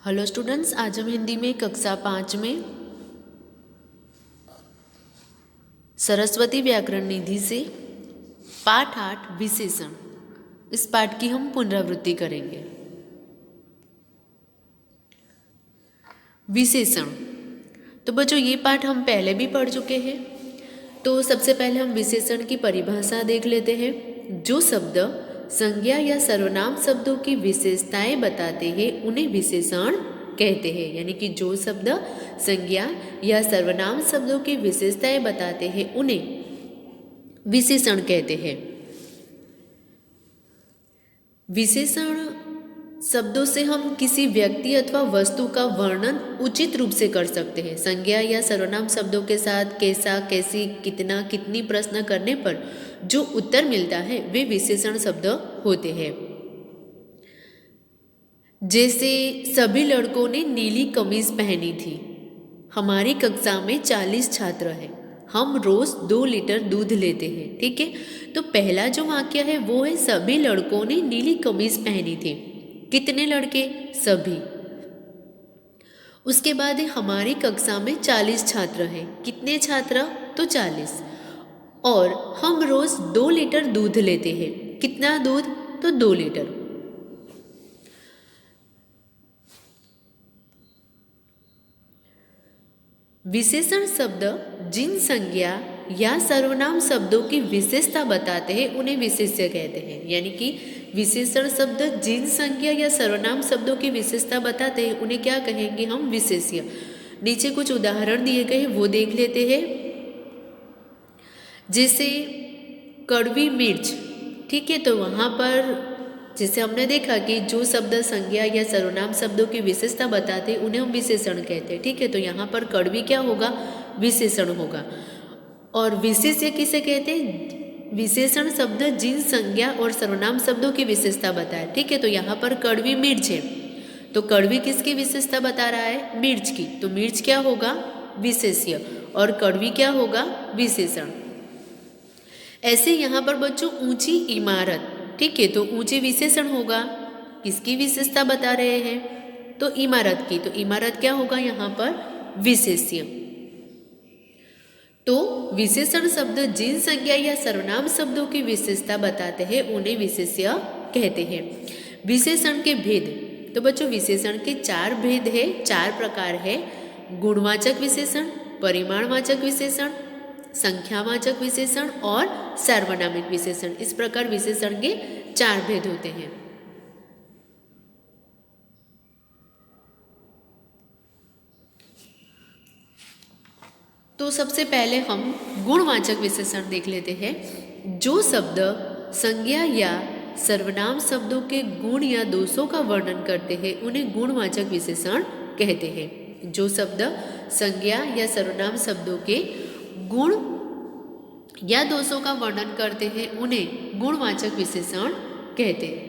Hello students, आज हम हिंदी में कक्षा 5 में सरस्वती व्याकरण निधि से पाठ 8 विशेषण, इस पाठ की हम पुनरावृत्ति करेंगे। विशेषण, तो बच्चों ये पाठ हम पहले भी पढ़ चुके हैं। तो सबसे पहले हम विशेषण की परिभाषा देख लेते हैं। जो शब्द संज्ञा या सर्वनाम शब्दों की विशेषताएं बताते हैं उन्हें विशेषण कहते हैं। यानी कि जो शब्द संज्ञा या सर्वनाम शब्दों की विशेषताएं बताते हैं उन्हें विशेषण कहते हैं। विशेषण शब्दों से हम किसी व्यक्ति अथवा वस्तु का वर्णन उचित रूप से कर सकते हैं। संज्ञा या सर्वनाम शब्दों के साथ कैसा, कैसी, कितना, कितनी प्रश्न करने पर जो उत्तर मिलता है वे विशेषण शब्द होते हैं। जैसे सभी लड़कों ने नीली कमीज पहनी थी। हमारी कक्षा में 40 छात्र हैं। हम रोज 2 लीटर दूध लेते हैं। ठीक है, तो पहला जो वाक्य है वो है सभी लड़कों ने नीली कमीज पहनी थी। कितने लड़के? सभी। उसके बाद है हमारी कक्षा में 40 छात्र हैं। कितने छात्र? तो 40। और हम रोज 2 लीटर दूध लेते हैं। कितना दूध? तो 2 लीटर। विशेषण शब्द जिन संज्ञा या सर्वनाम शब्दों की विशेषता बताते हैं उन्हें विशेष्य कहते हैं। यानी कि विशेषण शब्द जिन संज्ञा या सर्वनाम शब्दों की विशेषता बताते हैं उन्हें क्या कहेंगे हम? विशेष्य। नीचे कुछ उदाहरण दिए गए हैं वो देख लेते हैं। जैसे कड़वी मिर्च। ठीक है, तो वहाँ पर जैसे हमने देखा कि जो शब्द संज्ञा या सर्वनाम शब्दों की विशेषता बताते हैं उन्हें हम विशेषण कहते हैं। ठीक है, तो यहाँ पर कड़वी क्या होगा? विशेषण होगा। और विशेष्य किसे कहते हैं? विशेषण शब्द जिन संज्ञा और सर्वनाम शब्दों की विशेषता बताए। ठीक है, तो यहाँ पर कड़वी मिर्च है, तो कड़वी किसकी विशेषता बता रहा है? मिर्च की। तो मिर्च क्या होगा? विशेष्य। और कड़वी क्या होगा? विशेषण। ऐसे यहाँ पर बच्चों ऊंची इमारत। ठीक है, तो ऊंची विशेषण होगा। किसकी विशेषता बता रहे हैं? तो इमारत की। तो इमारत क्या होगा यहाँ पर? विशेष्य। तो विशेषण शब्द जिन संज्ञा या सर्वनाम शब्दों की विशेषता बताते हैं उन्हें विशेष्य कहते हैं। विशेषण के भेद, तो बच्चों विशेषण के 4 भेद है, 4 प्रकार है। गुणवाचक विशेषण, परिमाणवाचक विशेषण, संख्यावाचक विशेषण और सार्वनामिक विशेषण। इस प्रकार विशेषण के 4 भेद होते हैं। तो सबसे पहले हम गुणवाचक विशेषण देख लेते हैं। जो शब्द संज्ञा या सर्वनाम शब्दों के गुण या दोषों का वर्णन करते हैं उन्हें गुणवाचक विशेषण कहते हैं। जो शब्द संज्ञा या सर्वनाम शब्दों के गुण या दोषों का वर्णन करते हैं उन्हें गुणवाचक विशेषण कहते हैं।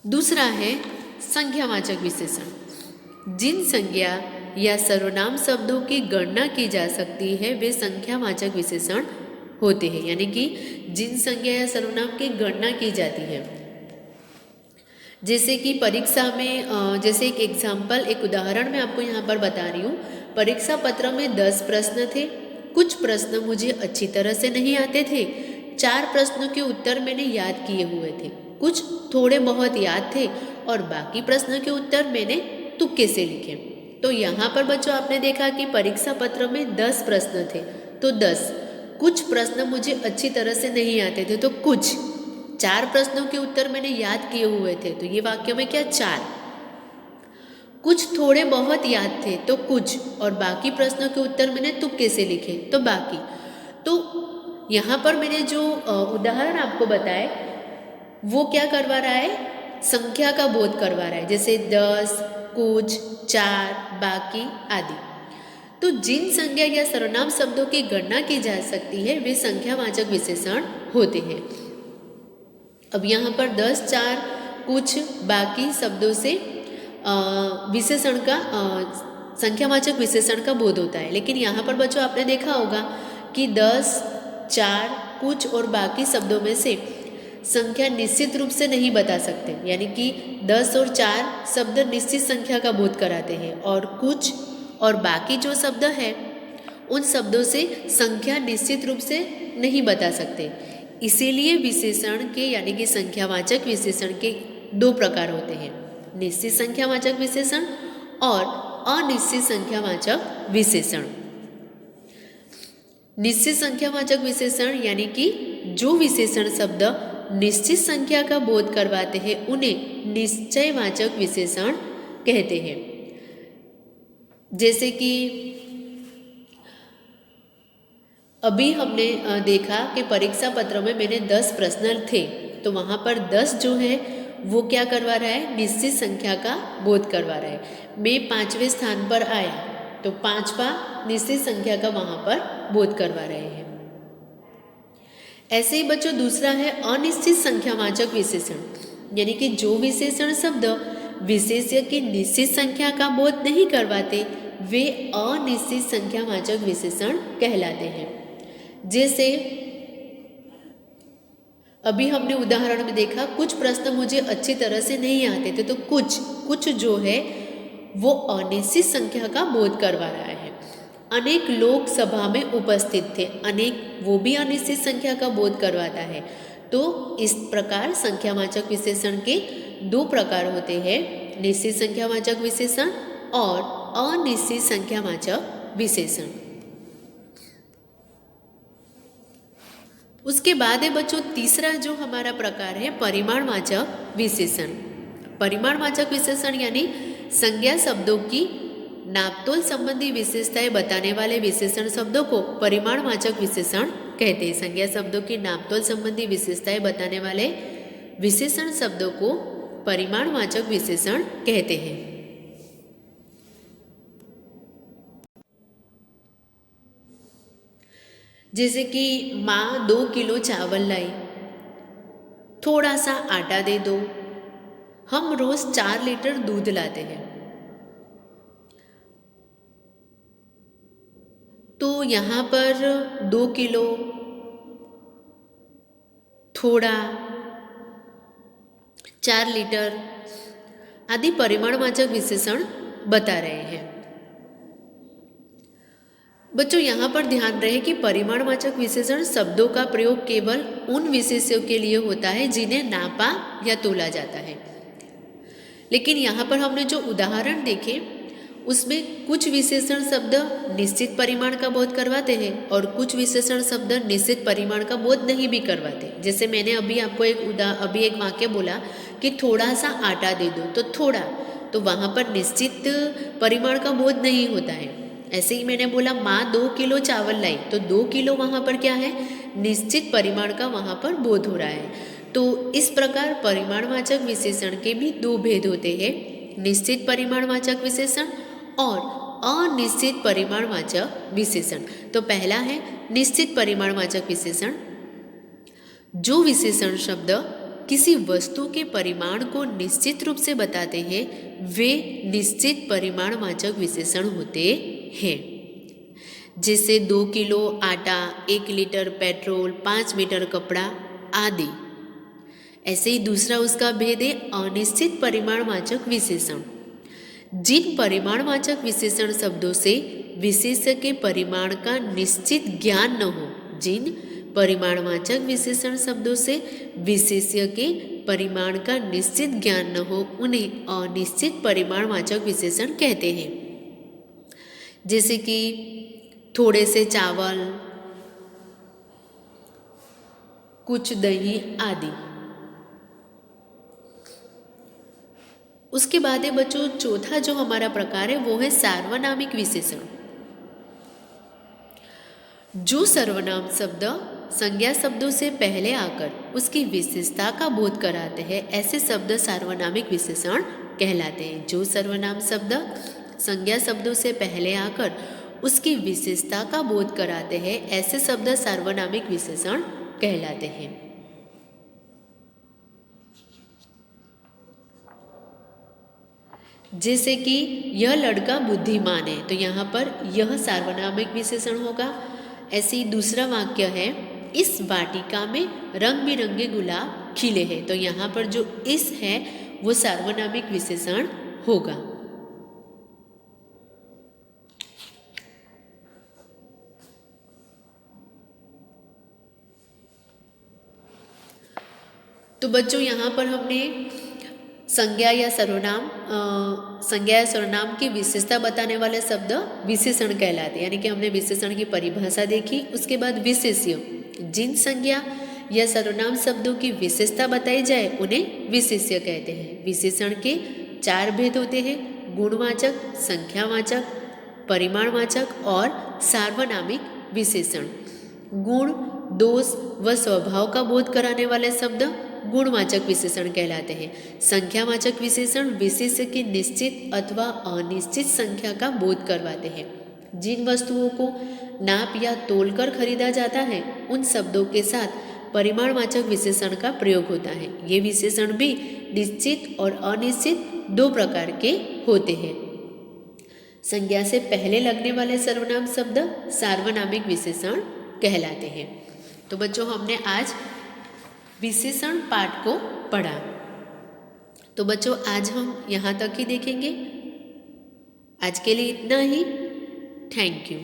दूसरा है संख्यावाचक विशेषण। जिन संज्ञा या सर्वनाम शब्दों की गणना की जा सकती है वे संख्यावाचक विशेषण होते हैं। यानी कि जिन संज्ञा या सर्वनाम की गणना की जाती है, जैसे कि परीक्षा में जैसे एक एग्जाम्पल, एक उदाहरण मैं आपको यहाँ पर बता रही हूँ। परीक्षा पत्र में 10 प्रश्न थे। कुछ प्रश्न मुझे अच्छी तरह से नहीं आते थे। 4 प्रश्नों के उत्तर मैंने याद किए हुए थे, कुछ थोड़े बहुत याद थे और बाकी प्रश्नों के उत्तर मैंने तुक्के से लिखे। तो यहाँ पर बच्चों आपने देखा कि परीक्षा पत्र में 10 प्रश्न थे, तो 10। कुछ प्रश्न मुझे अच्छी तरह से नहीं आते थे, तो कुछ। 4 प्रश्नों के उत्तर मैंने याद किए हुए थे, तो ये वाक्य में क्या? 4। कुछ थोड़े बहुत याद थे, तो कुछ। और बाकी प्रश्नों के उत्तर मैंने तुक्के से लिखे, तो बाकी। तो यहाँ पर मैंने जो उदाहरण आपको बताए वो क्या करवा रहा है? संख्या का बोध करवा रहा है। जैसे 10, कुछ, 4, बाकी आदि। तो जिन संज्ञा या सर्वनाम शब्दों की गणना की जा सकती है वे संख्यावाचक विशेषण होते हैं। अब यहाँ पर 10, 4, कुछ, बाकी शब्दों से विशेषण का संख्यावाचक विशेषण का बोध होता है। लेकिन यहाँ पर बच्चों आपने देखा होगा कि 10, 4, कुछ और बाकी शब्दों में से संख्या निश्चित रूप से नहीं बता सकते, यानी कि 10 और 4 शब्द निश्चित संख्या का बोध कराते हैं, और कुछ और बाकी जो शब्द है उन शब्दों से संख्या निश्चित रूप से नहीं बता सकते। इसीलिए विशेषण के यानी कि संख्यावाचक विशेषण के 2 प्रकार होते हैं, निश्चित संख्यावाचक विशेषण और अनिश्चित संख्यावाचक विशेषण। निश्चित संख्यावाचक विशेषण यानी कि जो विशेषण शब्द निश्चित संख्या का बोध करवाते हैं उन्हें निश्चयवाचक विशेषण कहते हैं। जैसे कि अभी हमने देखा कि परीक्षा पत्र में मैंने 10 प्रश्न थे, तो वहाँ पर 10 जो है वो क्या करवा रहा है, निश्चित संख्या का बोध करवा रहा है। मैं 5वें स्थान पर आया, तो 5वां निश्चित संख्या का वहाँ पर बोध करवा रहे हैं। ऐसे ही बच्चों दूसरा है अनिश्चित संख्यावाचक विशेषण, यानी कि जो विशेषण शब्द विशेष्य की निश्चित संख्या का बोध नहीं करवाते वे अनिश्चित संख्यावाचक विशेषण कहलाते हैं। जैसे अभी हमने उदाहरण में देखा, कुछ प्रश्न मुझे अच्छी तरह से नहीं आते थे, तो कुछ जो है वो अनिश्चित संख्या का बोध करवा रहा है। अनेक लोग सभा में उपस्थित थे, अनेक वो भी अनिश्चित संख्या का बोध करवाता है। तो इस प्रकार संख्यावाचक विशेषण के 2 प्रकार होते हैं, निश्चित संख्यावाचक विशेषण और अनिश्चित संख्यावाचक विशेषण। उसके बाद है बच्चों तीसरा जो हमारा प्रकार है परिमाणवाचक विशेषण। परिमाणवाचक विशेषण यानी संज्ञा शब्दों की नापतोल संबंधी विशेषताएं बताने वाले विशेषण शब्दों को परिमाणवाचक विशेषण कहते हैं। संज्ञा शब्दों की नापतोल संबंधी विशेषताएं बताने वाले विशेषण शब्दों को परिमाणवाचक विशेषण कहते हैं। जैसे कि माँ 2 किलो चावल लाई, थोड़ा सा आटा दे दो, हम रोज 4 लीटर दूध लाते हैं। तो यहाँ पर 2 किलो, थोड़ा, 4 लीटर आदि परिमाणवाचक विशेषण बता रहे हैं। बच्चों यहाँ पर ध्यान रहे कि परिमाणवाचक विशेषण शब्दों का प्रयोग केवल उन विशेष्यों के लिए होता है जिन्हें नापा या तोला जाता है। लेकिन यहाँ पर हमने जो उदाहरण देखे उसमें कुछ विशेषण शब्द निश्चित परिमाण का बोध करवाते हैं और कुछ विशेषण शब्द निश्चित परिमाण का बोध नहीं भी करवाते। जैसे मैंने अभी आपको एक वाक्य बोला कि थोड़ा सा आटा दे दो, तो थोड़ा, तो वहाँ पर निश्चित परिमाण का बोध नहीं होता है। ऐसे ही मैंने बोला माँ 2 किलो चावल लाई, तो 2 किलो वहाँ पर क्या है, निश्चित परिमाण का वहाँ पर बोध हो रहा है। तो इस प्रकार परिमाणवाचक विशेषण के भी 2 भेद होते हैं, निश्चित परिमाणवाचक विशेषण और अनिश्चित परिमाणवाचक विशेषण। तो पहला है निश्चित परिमाणवाचक विशेषण। जो विशेषण शब्द किसी वस्तु के परिमाण को निश्चित रूप से बताते हैं वे निश्चित परिमाणवाचक विशेषण होते हैं। जैसे 2 किलो आटा, 1 लीटर पेट्रोल, 5 मीटर कपड़ा आदि। ऐसे ही दूसरा उसका भेद है अनिश्चित परिमाणवाचक विशेषण। जिन परिमाणवाचक विशेषण शब्दों से विशेष्य के परिमाण का निश्चित ज्ञान न हो, जिन परिमाणवाचक विशेषण शब्दों से विशेष्य के परिमाण का निश्चित ज्ञान न हो उन्हें अनिश्चित परिमाणवाचक विशेषण कहते हैं। जैसे कि थोड़े से चावल, कुछ दही आदि। उसके बाद है बच्चों चौथा जो हमारा प्रकार है वो है सार्वनामिक विशेषण। जो सर्वनाम शब्द संज्ञा शब्दों से पहले आकर उसकी विशेषता का बोध कराते हैं ऐसे शब्द सार्वनामिक विशेषण कहलाते हैं। जो सर्वनाम शब्द संज्ञा शब्दों से पहले आकर उसकी विशेषता का बोध कराते हैं ऐसे शब्द सार्वनामिक विशेषण कहलाते हैं। जैसे कि यह लड़का बुद्धिमान है, तो यहाँ पर यह सार्वनामिक विशेषण होगा। ऐसे ही दूसरा वाक्य है इस वाटिका में रंग बिरंगे गुलाब खिले हैं। तो यहाँ पर जो इस है वो सार्वनामिक विशेषण होगा। तो बच्चों यहाँ पर हमने संज्ञा या सर्वनाम की विशेषता बताने वाले शब्द विशेषण कहलाते हैं। यानी कि हमने विशेषण की परिभाषा देखी, उसके बाद विशेष्य। जिन संज्ञा या सर्वनाम शब्दों की विशेषता बताई जाए उन्हें विशेष्य कहते हैं। विशेषण के 4 भेद होते हैं: गुणवाचक, संख्यावाचक, परिमाणवाचक और सार्वनामिक विशेषण। गुण, दोष व स्वभाव का बोध कराने वाले शब्द गुणवाचक विशेषण कहलाते हैं। संख्यावाचक विशेषण विशेष्य की निश्चित अथवा अनिश्चित संख्या का बोध करवाते हैं। जिन वस्तुओं को नाप या तोलकर खरीदा जाता है उन शब्दों के साथ परिमाणवाचक विशेषण का प्रयोग होता है। ये विशेषण भी निश्चित और अनिश्चित 2 प्रकार के होते हैं। संज्ञा से पहले लगने वाले सर्वनाम शब्द सार्वनामिक विशेषण कहलाते हैं। तो बच्चों हमने आज विशेषण पाठ को पढ़ा। तो बच्चों आज हम यहाँ तक ही देखेंगे। आज के लिए इतना ही। Thank you.